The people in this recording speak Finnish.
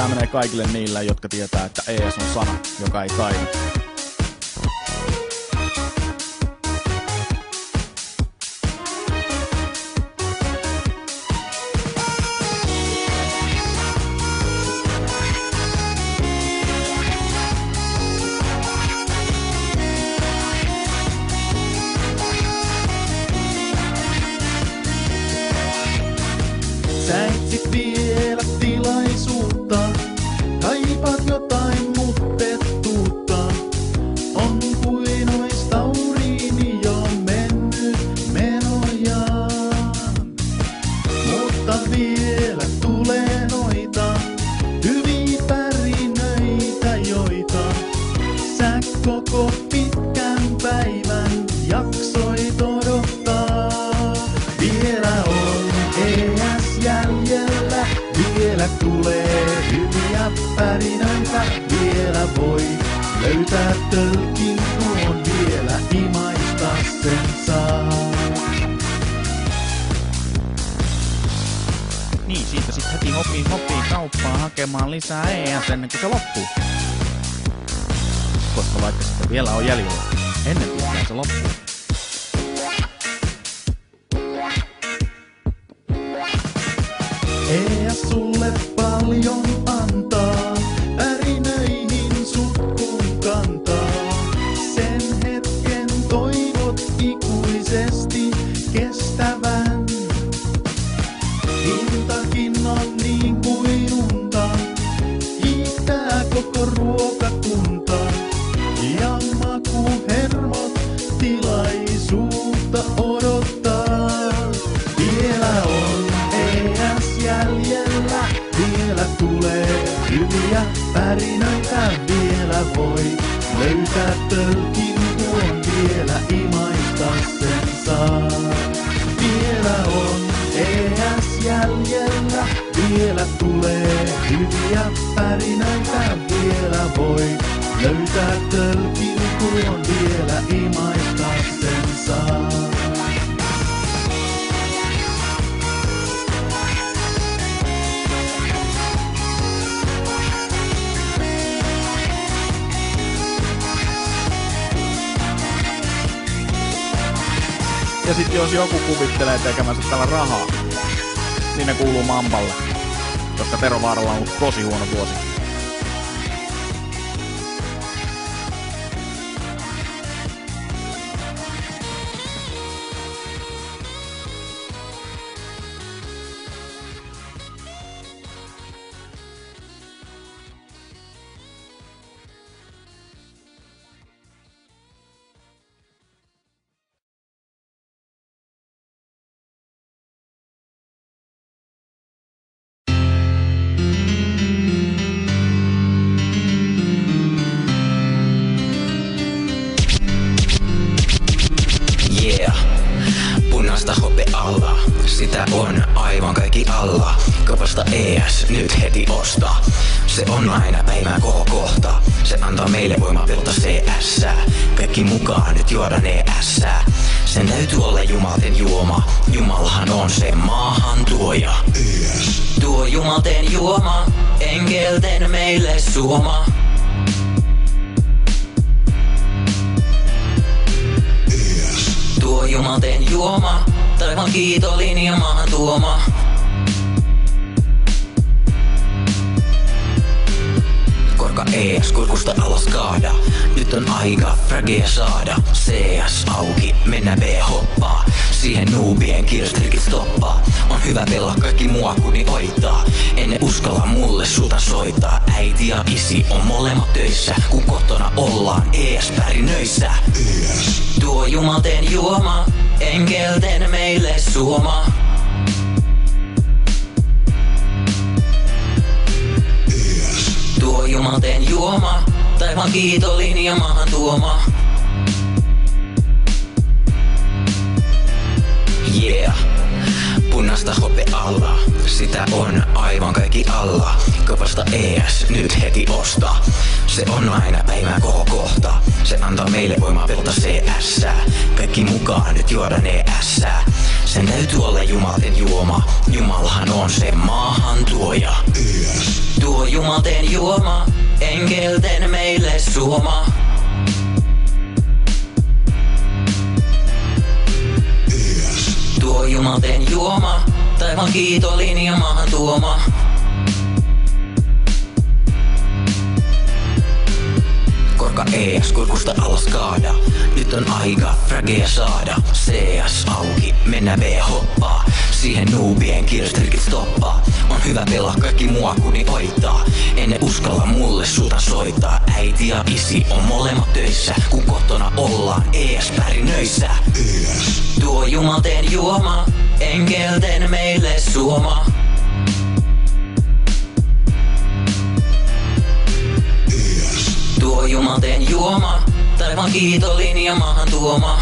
tää menee kaikille niille, jotka tietää, että ES on sana, joka ei taida. Sä etsit vielä tilaisuutta, kaipaat jotain muttettuutta. On kuin ois tauriini jo mennyt menojaan. Mutta vielä tulee noita hyviä pärinöitä, joita sä koko pitkän päivän jaksoit odottaa. Vielä on ES jäljellä, vielä tulee hyviä pärinöitä, vielä voi löytää tölkin tuon, vielä imaista sen saa. Niin, siitä sit heti hopii kauppaan hakemaan lisää ES ennen kuin se loppuu. Koska vaikka sitä vielä on jäljellä, ennen pitkään se loppuu. ES sulle paljon antaa, pärinöihin sut kun kantaa. Sen hetken toivot ikuisesti kestävän. Hintakin on niin kuin unta, kiittää koko ruokakunta. Ja makuhermot tilaisuutta odottaa. Vielä on ES jäljellä, vielä tulee hyviä pärinöitä, vielä voi löytää tölkin tuon, vielä imaista sen saa. Vielä on ES jäljellä, vielä tulee hyviä pärinöitä, vielä voi löytää tölkin tuon, vielä imaista sen saa. Ja sit jos joku kuvittelee tekemänsä tällä rahaa, niin ne kuuluu Mamballe, koska Tero Vaaralla on ollut tosi huono vuosi. Punaista hopealla, sitä on aivan kaikki alla. Kaupasta ES nyt heti osta. Se on aina päivän kohokohta. Se antaa meille voimaa pelata CS. Kaikki mukaan nyt juodaan ES. Sen täytyy olla jumalten juoma. Jumalahan on se maahan tuoja. ES. Tuo jumalten juoma, enkelten meille suoma. Tuo jumalten juoma, taivaan kiitollinen ja maahan tuoma. Korka ES kurkusta alas kaada. Nyt on aika fragea saada. CS auki, mennä B-hoppaa. Siihen noobien kirstrikit stoppaa. On hyvä pelaa kaikki mua kuni oittaa. Enne uskalla mulle sulta soittaa. Äiti ja isi on molemmat töissä. Kun kotona ollaan ES-pärinöissä. ES. Tuo jumalten juoma, enkelten meille suoma. ES. Tuo jumalten juoma, taivaan kiitollinen ja maahan tuoma. Yeah. vasta hope alla. Sitä on aivan kaikki alla. Kaupasta ES nyt heti osta. Se on aina päivän kohokohta. Se antaa meille voimaa pelata CS. Kaikki mukaan nyt juodaan ES. Sen täytyy olla jumalten juoma. Jumalahan on se maahan tuoja. Tuo jumalten juoma, enkelten meille suoma. Tuo jumalten juoma, taivaan kiitollinen ja maahan tuoma. Korka ES kurkusta alas kaada. Nyt on aika fragea saada. CS auki, mennä B hoppaa. Siihen noobien kirstrikit stoppaa. On hyvä pelaa kaikki mua kuni oittaa. Enne uskalla mulle sulta soittaa. Äiti ja isi on molemmat töissä. Kun kotona ollaan ES pärinöissä. Tuo jumalten juoma, enkelten meille suoma. Tuo jumalten juoma, taivaan kiitollinen ja maahan tuoma.